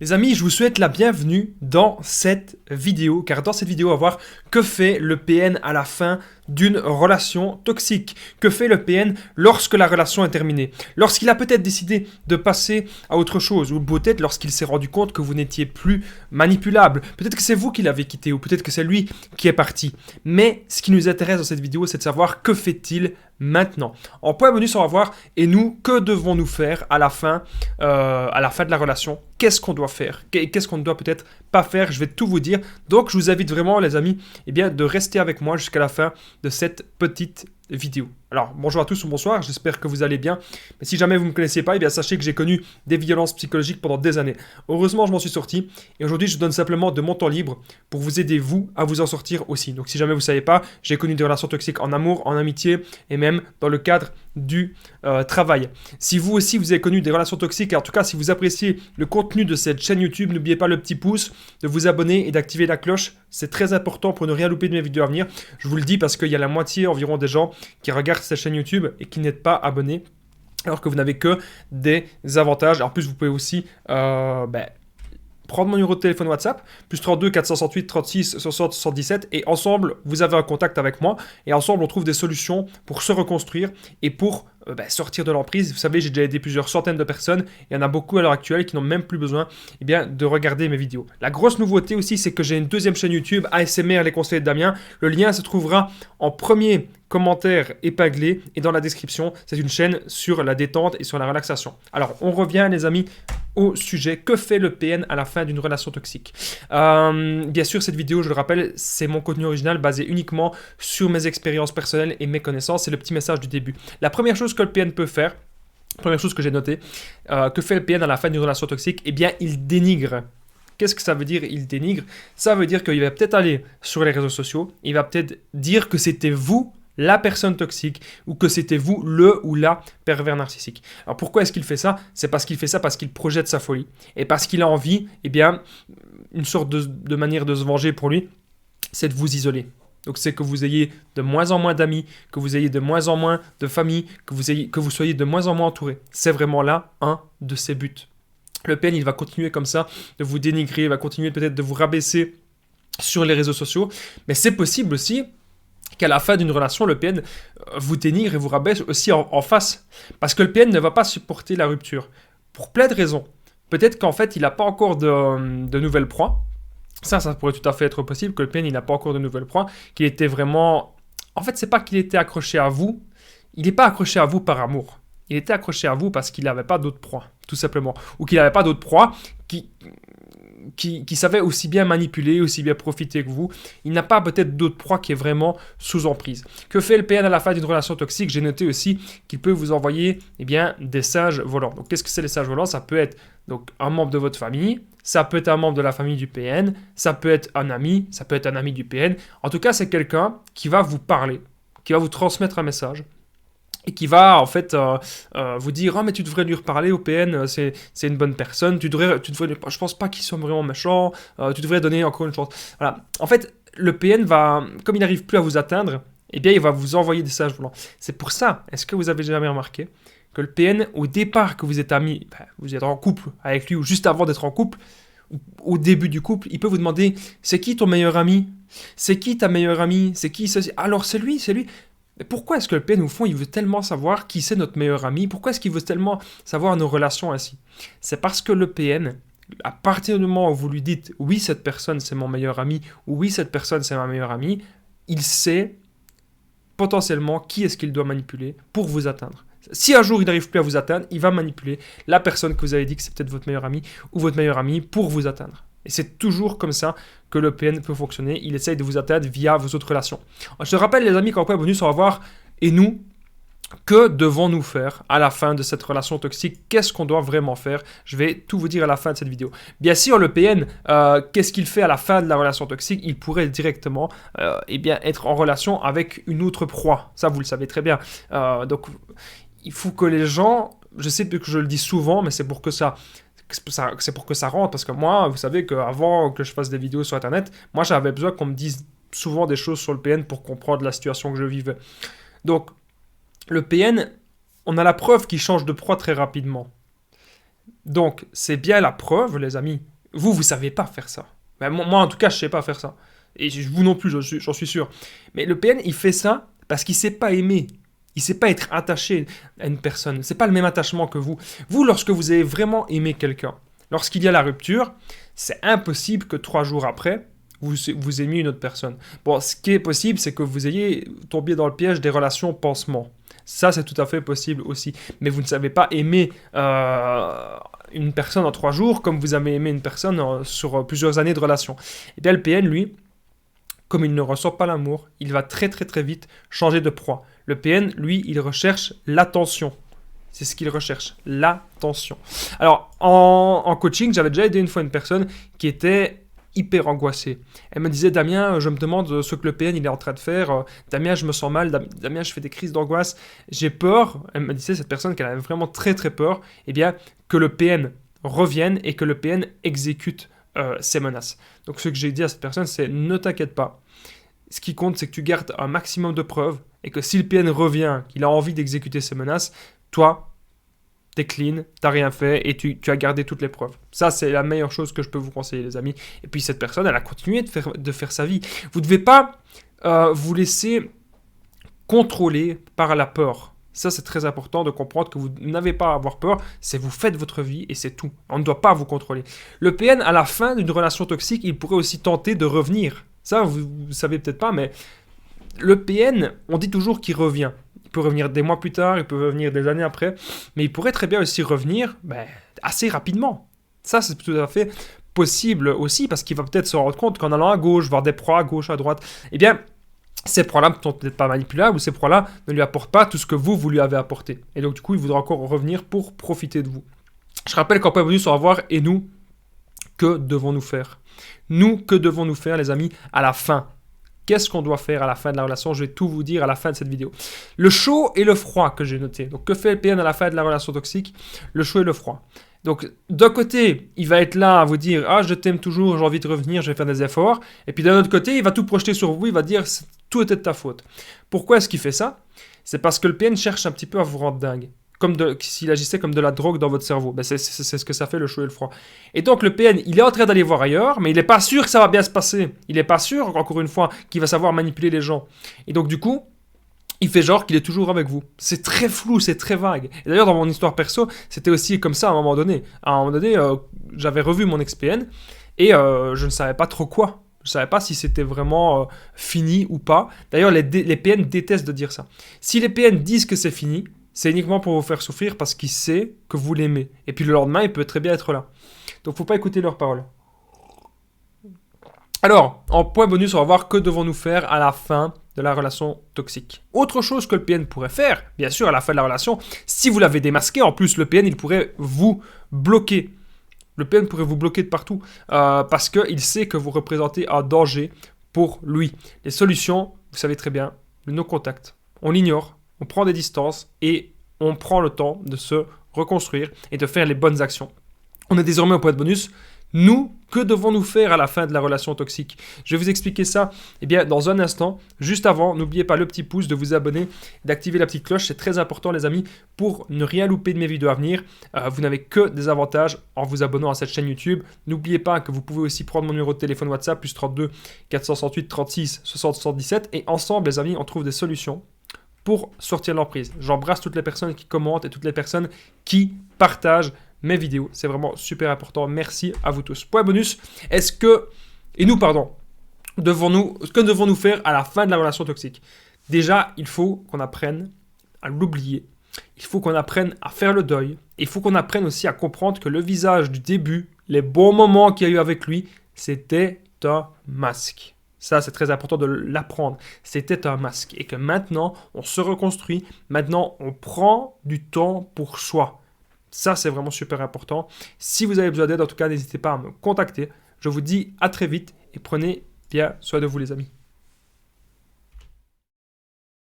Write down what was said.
Les amis, je vous souhaite la bienvenue dans cette vidéo, car dans cette vidéo, on va voir que fait le PN à la fin d'une relation toxique. Que fait le PN lorsque la relation est terminée? Lorsqu'il a peut-être décidé de passer à autre chose, ou peut-être lorsqu'il s'est rendu compte que vous n'étiez plus manipulable. Peut-être que c'est vous qui l'avez quitté, ou peut-être que c'est lui qui est parti. Mais ce qui nous intéresse dans cette vidéo, c'est de savoir que fait-il maintenant. En point bonus, on va voir, et nous, que devons-nous faire à la fin de la relation? Qu'est-ce qu'on doit faire? Qu'est-ce qu'on ne doit peut-être pas faire? Je vais tout vous dire. Donc, je vous invite vraiment, les amis, de rester avec moi jusqu'à la fin de cette petite vidéo. Alors, bonjour à tous ou bonsoir, j'espère que vous allez bien. Mais si jamais vous ne me connaissez pas, sachez que j'ai connu des violences psychologiques pendant des années. Heureusement, je m'en suis sorti. Et aujourd'hui, je vous donne simplement de mon temps libre pour vous aider, vous, à vous en sortir aussi. Donc, si jamais vous ne savez pas, j'ai connu des relations toxiques en amour, en amitié et même dans le cadre du travail. Si vous aussi, vous avez connu des relations toxiques, et en tout cas, si vous appréciez le contenu de cette chaîne YouTube, n'oubliez pas le petit pouce, de vous abonner et d'activer la cloche. C'est très important pour ne rien louper de mes vidéos à venir. Je vous le dis parce qu'il y a la moitié environ des gens qui regardent cette chaîne YouTube et qui n'êtes pas abonnés, alors que vous n'avez que des avantages. En plus, vous pouvez aussi prendre mon numéro de téléphone WhatsApp, plus 32 468 36 60 77, et ensemble, vous avez un contact avec moi, et ensemble, on trouve des solutions pour se reconstruire et pour sortir de l'emprise. Vous savez, j'ai déjà aidé plusieurs centaines de personnes, et il y en a beaucoup à l'heure actuelle qui n'ont même plus besoin de regarder mes vidéos. La grosse nouveauté aussi, c'est que j'ai une deuxième chaîne YouTube, ASMR Les Conseils de Damien. Le lien se trouvera en premier commentaire épinglé et dans la description. C'est une chaîne sur la détente et sur la relaxation. Alors, on revient, les amis, au sujet. Que fait le PN à la fin d'une relation toxique? Bien sûr, cette vidéo, je le rappelle, c'est mon contenu original basé uniquement sur mes expériences personnelles et mes connaissances. C'est le petit message du début. La première chose que le PN peut faire, première chose que j'ai notée, que fait le PN à la fin d'une relation toxique? Il dénigre. Qu'est-ce que ça veut dire, il dénigre? Ça veut dire qu'il va peut-être aller sur les réseaux sociaux, il va peut-être dire que c'était vous la personne toxique, ou que c'était vous le ou la pervers narcissique. Alors pourquoi est-ce qu'il fait ça? C'est parce qu'il fait ça parce qu'il projette sa folie, et parce qu'il a envie, une sorte de manière de se venger pour lui, c'est de vous isoler. Donc c'est que vous ayez de moins en moins d'amis, que vous ayez de moins en moins de famille, que vous soyez de moins en moins entouré. C'est vraiment là un de ses buts. Le PN, il va continuer comme ça, de vous dénigrer, il va continuer peut-être de vous rabaisser sur les réseaux sociaux, mais c'est possible aussi qu'à la fin d'une relation, le PN vous dénigre et vous rabaisse aussi en face. Parce que le PN ne va pas supporter la rupture. Pour plein de raisons. Peut-être qu'en fait, il n'a pas encore de nouvelles proies. Ça pourrait tout à fait être possible, que le PN, il n'a pas encore de nouvelles proies. Qu'il était vraiment... En fait, c'est pas qu'il était accroché à vous. Il n'est pas accroché à vous par amour. Il était accroché à vous parce qu'il n'avait pas d'autres proies, tout simplement. Ou qu'il n'avait pas d'autres proies qui savait aussi bien manipuler, aussi bien profiter que vous. Il n'a pas peut-être d'autre proie qui est vraiment sous emprise. Que fait le PN à la fin d'une relation toxique? J'ai noté aussi qu'il peut vous envoyer des singes volants. Donc qu'est-ce que c'est les singes volants? Ça peut être donc un membre de votre famille, ça peut être un membre de la famille du PN, ça peut être un ami, ça peut être un ami du PN. En tout cas, c'est quelqu'un qui va vous parler, qui va vous transmettre un message, et qui va en fait vous dire mais tu devrais lui reparler au PN, c'est une bonne personne, tu devrais je pense pas qu'il soit vraiment méchant, tu devrais donner encore une chance. Voilà. En fait, le PN va, comme il n'arrive plus à vous atteindre, il va vous envoyer des messages volants. C'est pour ça, est-ce que vous avez jamais remarqué que le PN, au départ que vous êtes amis, vous êtes en couple avec lui, ou juste avant d'être en couple, au début du couple, il peut vous demander c'est qui ton meilleur ami? C'est qui ta meilleure amie? C'est qui ceci? Alors c'est lui. Mais pourquoi est-ce que le PN, au fond, il veut tellement savoir qui c'est notre meilleur ami? Pourquoi est-ce qu'il veut tellement savoir nos relations ainsi? C'est parce que le PN, à partir du moment où vous lui dites « oui, cette personne, c'est mon meilleur ami » ou « oui, cette personne, c'est ma meilleure amie », il sait potentiellement qui est-ce qu'il doit manipuler pour vous atteindre. Si un jour il n'arrive plus à vous atteindre, il va manipuler la personne que vous avez dit que c'est peut-être votre meilleur ami ou votre meilleur ami pour vous atteindre. Et c'est toujours comme ça que le PN peut fonctionner. Il essaye de vous atteindre via vos autres relations. Je te rappelle, les amis, qu'en point bonus, on va voir, et nous, que devons-nous faire à la fin de cette relation toxique? Qu'est-ce qu'on doit vraiment faire? Je vais tout vous dire à la fin de cette vidéo. Bien sûr, le PN, qu'est-ce qu'il fait à la fin de la relation toxique? Il pourrait directement être en relation avec une autre proie. Ça, vous le savez très bien. Donc, il faut que les gens... Je sais que je le dis souvent, mais c'est pour que ça rentre, parce que moi, vous savez qu'avant que je fasse des vidéos sur Internet, moi j'avais besoin qu'on me dise souvent des choses sur le PN pour comprendre la situation que je vivais. Donc, le PN, on a la preuve qu'il change de proie très rapidement. Donc, c'est bien la preuve, les amis. Vous savez pas faire ça. Ben, moi, en tout cas, je sais pas faire ça. Et vous non plus, j'en suis sûr. Mais le PN, il fait ça parce qu'il sait pas aimer. Il sait pas être attaché à une personne. C'est pas le même attachement que vous. Vous, lorsque vous avez vraiment aimé quelqu'un, lorsqu'il y a la rupture, c'est impossible que 3 jours après, vous aimiez une autre personne. Bon, ce qui est possible, c'est que vous ayez tombé dans le piège des relations pansement. Ça, c'est tout à fait possible aussi. Mais vous ne savez pas aimer une personne en 3 jours comme vous avez aimé une personne sur plusieurs années de relation. Et bien, le PN, lui, comme il ne ressent pas l'amour, il va très très très vite changer de proie. Le PN, lui, il recherche l'attention. C'est ce qu'il recherche, l'attention. Alors, en coaching, j'avais déjà aidé une fois une personne qui était hyper angoissée. Elle me disait, Damien, je me demande ce que le PN il est en train de faire. Damien, je me sens mal. Damien, je fais des crises d'angoisse. J'ai peur. Elle me disait, cette personne qu'elle avait vraiment très très peur, eh bien, que le PN revienne et que le PN exécute ses menaces. Donc, ce que j'ai dit à cette personne, c'est ne t'inquiète pas. Ce qui compte, c'est que tu gardes un maximum de preuves et que si le PN revient, qu'il a envie d'exécuter ses menaces, toi, t'es clean, t'as rien fait et tu as gardé toutes les preuves. Ça, c'est la meilleure chose que je peux vous conseiller, les amis. Et puis, cette personne, elle a continué de faire sa vie. Vous ne devez pas vous laisser contrôler par la peur. Ça, c'est très important de comprendre que vous n'avez pas à avoir peur, c'est vous faites votre vie et c'est tout. On ne doit pas vous contrôler. Le PN, à la fin d'une relation toxique, il pourrait aussi tenter de revenir. Ça, vous savez peut-être pas, mais le PN, on dit toujours qu'il revient. Il peut revenir des mois plus tard, il peut revenir des années après, mais il pourrait très bien aussi revenir assez rapidement. Ça, c'est tout à fait possible aussi, parce qu'il va peut-être se rendre compte qu'en allant à gauche, voir des proies à gauche, à droite, eh bien, ces proies-là ne sont peut-être pas manipulables, ou ces proies-là ne lui apportent pas tout ce que vous lui avez apporté. Et donc, du coup, il voudra encore revenir pour profiter de vous. Je rappelle qu'en point bonus, on va voir, et nous, que devons-nous faire? Nous, que devons-nous faire, les amis, à la fin? Qu'est-ce qu'on doit faire à la fin de la relation? Je vais tout vous dire à la fin de cette vidéo. Le chaud et le froid que j'ai noté. Donc, que fait le PN à la fin de la relation toxique? Le chaud et le froid. Donc, d'un côté, il va être là à vous dire « Ah, je t'aime toujours, j'ai envie de revenir, je vais faire des efforts. » Et puis d'un autre côté, il va tout projeter sur vous, il va dire « Tout était de ta faute. » Pourquoi est-ce qu'il fait ça? C'est parce que le PN cherche un petit peu à vous rendre dingue. S'il agissait comme de la drogue dans votre cerveau. C'est ce que ça fait, le chaud et le froid. Et donc le PN, il est en train d'aller voir ailleurs, mais il n'est pas sûr que ça va bien se passer. Il n'est pas sûr, encore une fois, qu'il va savoir manipuler les gens. Et donc du coup, il fait genre qu'il est toujours avec vous. C'est très flou, c'est très vague. Et d'ailleurs, dans mon histoire perso, c'était aussi comme ça à un moment donné. À un moment donné, j'avais revu mon ex-PN et je ne savais pas trop quoi. Je ne savais pas si c'était vraiment fini ou pas. D'ailleurs, les PN détestent de dire ça. Si les PN disent que c'est fini, c'est uniquement pour vous faire souffrir parce qu'il sait que vous l'aimez. Et puis le lendemain, il peut très bien être là. Donc, il ne faut pas écouter leurs paroles. Alors, en point bonus, on va voir que devons-nous faire à la fin de la relation toxique. Autre chose que le PN pourrait faire, bien sûr, à la fin de la relation, si vous l'avez démasqué, en plus, le PN, il pourrait vous bloquer. Le PN pourrait vous bloquer de partout parce qu'il sait que vous représentez un danger pour lui. Les solutions, vous savez très bien, le no-contact. On l'ignore, on prend des distances et on prend le temps de se reconstruire et de faire les bonnes actions. On est désormais au point de bonus. Nous, que devons-nous faire à la fin de la relation toxique? Je vais vous expliquer ça dans un instant. Juste avant, n'oubliez pas le petit pouce, de vous abonner, d'activer la petite cloche. C'est très important, les amis, pour ne rien louper de mes vidéos à venir. Vous n'avez que des avantages en vous abonnant à cette chaîne YouTube. N'oubliez pas que vous pouvez aussi prendre mon numéro de téléphone WhatsApp, plus 32 468 36 60 77. Et ensemble, les amis, on trouve des solutions pour sortir de l'emprise. J'embrasse toutes les personnes qui commentent et toutes les personnes qui partagent mes vidéos. C'est vraiment super important. Merci à vous tous. Point bonus, que devons-nous faire à la fin de la relation toxique? Déjà, il faut qu'on apprenne à l'oublier. Il faut qu'on apprenne à faire le deuil. Il faut qu'on apprenne aussi à comprendre que le visage du début, les bons moments qu'il y a eu avec lui, c'était un masque. Ça, c'est très important de l'apprendre. C'était un masque. Et que maintenant, on se reconstruit. Maintenant, on prend du temps pour soi. Ça, c'est vraiment super important. Si vous avez besoin d'aide, en tout cas, n'hésitez pas à me contacter. Je vous dis à très vite et prenez bien soin de vous, les amis.